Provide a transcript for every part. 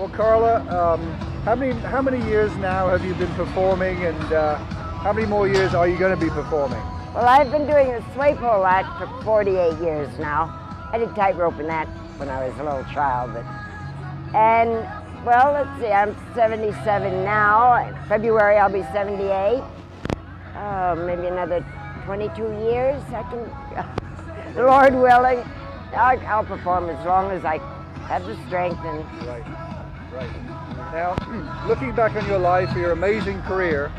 Well, Carla, how many years now have you been performing, and how many more years are you going to be performing? Well, I've been doing the sway pole act for 48 years now. I did tightrope in that when I was a little child. And, well, let's see, I'm 77 now. In February I'll be 78. Maybe another 22 years. The Lord willing, I'll perform as long as I have the strength. And Right. Now, looking back on your life, your amazing career,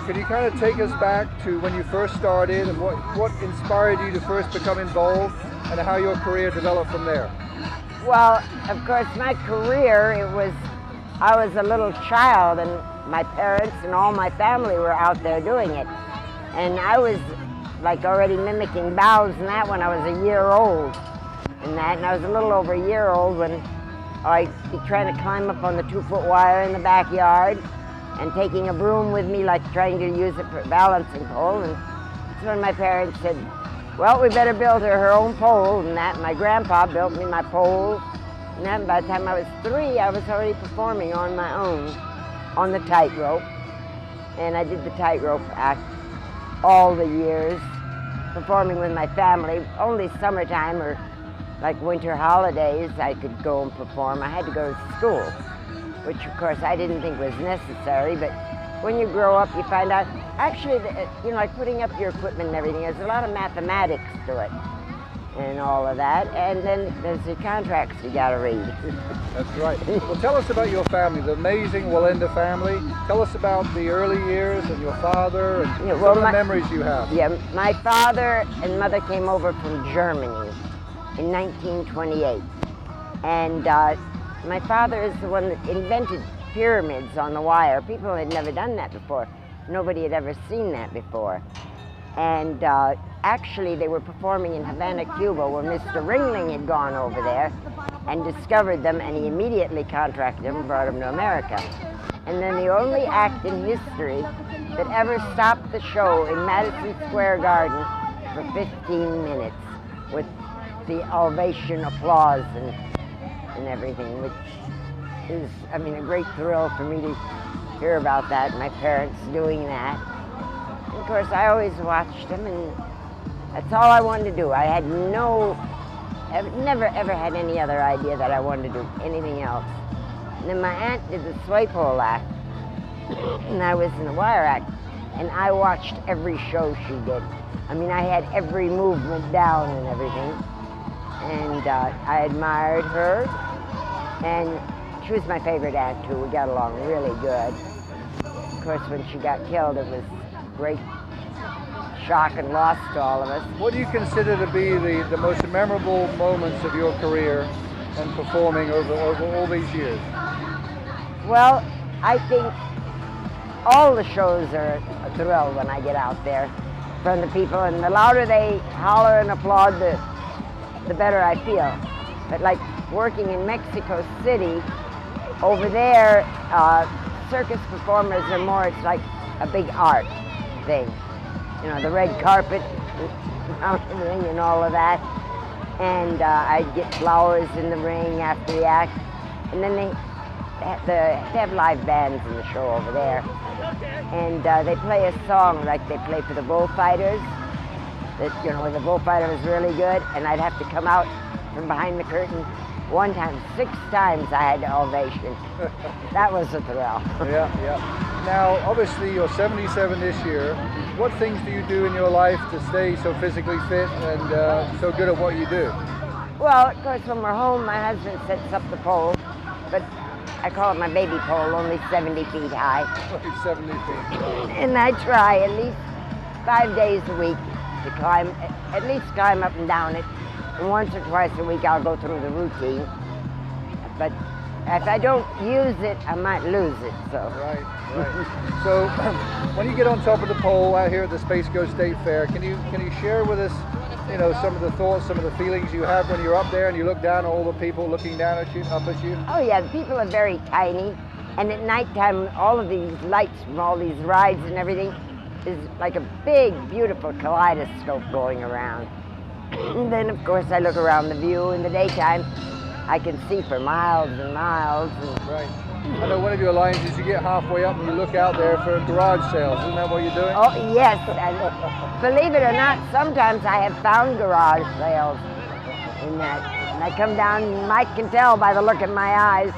can you kind of take us back to when you first started and what inspired you to first become involved and how your career developed from there? Well, of course, my career, I was a little child and my parents and all my family were out there doing it. And I was like already mimicking bows and that when I was a year old. And I was a little over a year old when I'd be trying to climb up on the 2-foot wire in the backyard and taking a broom with me, like trying to use it for a balancing pole. And that's when my parents said, well, we better build her own pole. And that, my grandpa built me my pole. And then by the time I was 3, I was already performing on my own on the tightrope. And I did the tightrope act all the years, performing with my family. Only summertime or like winter holidays I could go and perform. I had to go to school, which of course I didn't think was necessary, but when you grow up you find out, actually, like putting up your equipment and everything, there's a lot of mathematics to it and all of that, and then there's the contracts you gotta read. That's right. Well, tell us about your family, the amazing Wallenda family. Tell us about the early years and your father and some of the memories you have. Yeah, my father and mother came over from Germany in 1928, and my father is the one that invented pyramids on the wire. People had never done that before. Nobody had ever seen that before. And actually they were performing in Havana, Cuba, where Mr. Ringling had gone over there and discovered them, and he immediately contracted them and brought them to America. And then the only act in history that ever stopped the show in Madison Square Garden for 15 minutes with the ovation, applause, and everything, which is, a great thrill for me to hear about that, my parents doing that. And of course, I always watched them, and that's all I wanted to do. I had never ever had any other idea that I wanted to do anything else. And then my aunt did the sway pole act, and I was in the wire act, and I watched every show she did. I had every movement down and everything. And I admired her, and she was my favorite aunt too. We got along really good. Of course, when she got killed, it was great shock and loss to all of us. What do you consider to be the most memorable moments of your career and performing over all these years? Well, I think all the shows are a thrill when I get out there from the people, and the louder they holler and applaud, the better I feel. But like working in Mexico City, over there, circus performers are more, it's like a big art thing. The red carpet and all of that. And I'd get flowers in the ring after the act. And then they have live bands in the show over there. And they play a song like they play for the bullfighters. Where the bullfighter was really good, and I'd have to come out from behind the curtain. One time, 6 times I had the ovation. That was a thrill. Yeah. Now, obviously, you're 77 this year. What things do you do in your life to stay so physically fit and so good at what you do? Well, of course, when we're home, my husband sets up the pole, but I call it my baby pole, only 70 feet high. 70 feet. And I try at least 5 days a week to climb, at least climb up and down it. And once or twice a week I'll go through the routine. But if I don't use it, I might lose it, so. Right. So when you get on top of the pole out here at the Space Coast State Fair, can you share with us, some of the thoughts, some of the feelings you have when you're up there and you look down at all the people looking down at you, up at you? Oh yeah, the people are very tiny. And at nighttime, all of these lights from all these rides and everything is like a big, beautiful kaleidoscope going around. And then, of course, I look around the view in the daytime. I can see for miles and miles. And Right. I know one of your lines is you get halfway up and you look out there for garage sales. Isn't that what you're doing? oh yes, and believe it or not, sometimes I have found garage sales in that. And I come down, and Mike can tell by the look in my eyes.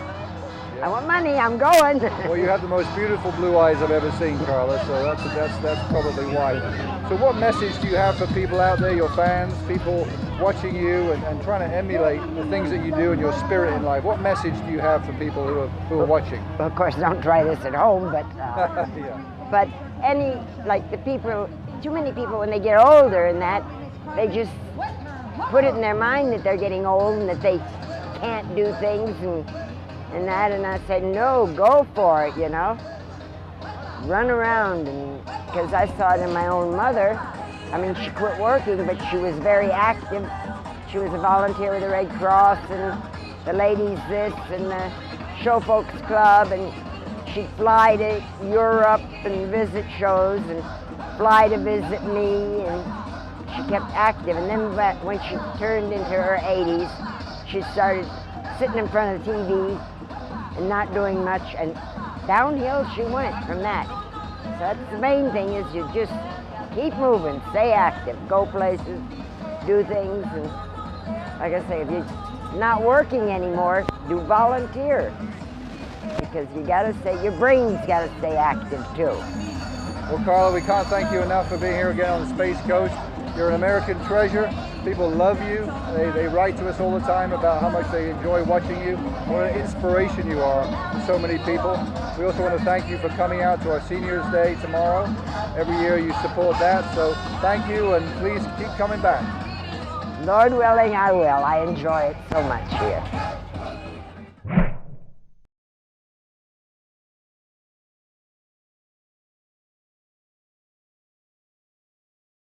I want money, I'm going. Well, you have the most beautiful blue eyes I've ever seen, Carla, so that's probably why. So what message do you have for people out there, your fans, people watching you and trying to emulate the things that you do and your spirit in life? What message do you have for people who are watching? Well, of course, don't try this at home, but Yeah. but like the people, too many people when they get older and that, they just put it in their mind that they're getting old and that they can't do things and that, and I said, no, go for it, you know. Run around, and because I saw it in my own mother. I mean, she quit working, but she was very active. She was a volunteer with the Red Cross and the ladies this and the Show Folks Club, and she'd fly to Europe and visit shows and fly to visit me, and she kept active. And then when she turned into her 80s, she started sitting in front of the TV and not doing much, and downhill she went from that. So that's the main thing, is you just keep moving, stay active, go places, do things, and like I say, if you're not working anymore, do volunteer, because you gotta stay, your brain's gotta stay active too. Well, Carla, we can't thank you enough for being here again on the Space Coast. You're an American treasure. People love you. They write to us all the time about how much they enjoy watching you. What an inspiration you are to so many people. We also want to thank you for coming out to our Seniors Day tomorrow. Every year you support that, so thank you, and please keep coming back. Lord willing, I will. I enjoy it so much here.